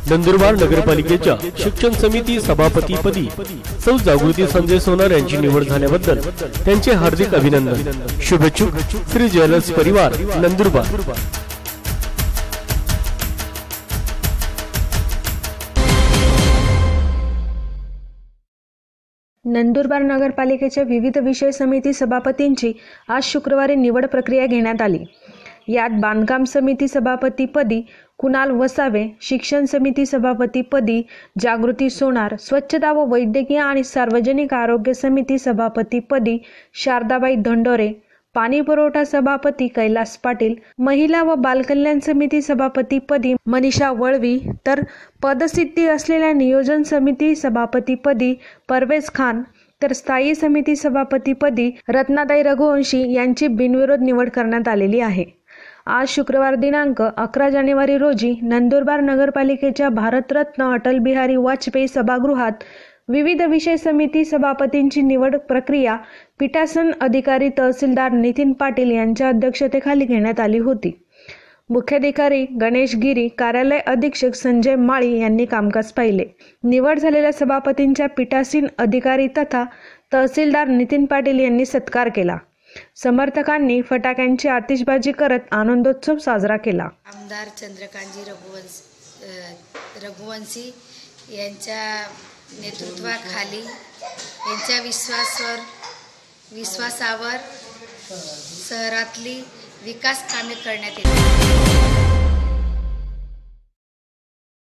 नंदुरबार नगरपालिकेच्या शिक्षण समिती सभापतीपदी सौ जागृती संजय सोनार यांची निवड झाल्याबद्दल त्यांचे हार्दिक अभिनंदन। शुभेच्छुक श्री ज्वेलर्स परिवार नंदुरबार। नंदुरबार नगरपालिकेच्या विविध विषय समिती सभापतींची आज शुक्रवारी निवड प्रक्रिया घेण्यात आली। यात बांधकाम समिती सभापतीपदी कुणाल वसावे, शिक्षण समिती सभापतीपदी जागृती सोनार, स्वच्छता व वैद्यकीय आणि सार्वजनिक आरोग्य समिती सभापतीपदी शारदाबाई धंडोरे, पाणी पुरवठा सभापती कैलास पाटील, महिला व बालकल्याण समिती सभापतीपदी मनीषा वळवी, तर पदसिद्धी असलेल्या नियोजन समिती सभापतीपदी परवेज खान, तर स्थायी समिती सभापतीपदी रत्नाताई रघुवंशी यांची बिनविरोध निवड करण्यात आलेली आहे। आज शुक्रवार दिनांक 11 जानेवारी रोजी नंदुरबार नगरपालिकेच्या भारतरत्न अटल बिहारी वाजपेयी सभागृहात विविध विषय समिती सभापतींची निवड प्रक्रिया पीठासन अधिकारी तहसीलदार नितीन पाटील यांच्या अध्यक्षतेखाली घेण्यात आली होती। मुख्याधिकारी गणेश गिरी, कार्यालय अधीक्षक संजय माळी यांनी कामकाज पाहिले। निवड झालेल्या सभापतींच्या पीठासीन अधिकारी तथा तहसीलदार नितीन पाटील यांनी सत्कार केला। समर्थकांनी फटाक्यांची आतिषबाजी करत आनंदोत्सव साजरा केला। आमदार चंद्रकांतजी रघुवंशी यांच्या नेतृत्वाखाली यांच्या विश्वासावर शहरातली विकास कामे करण्यात येतील।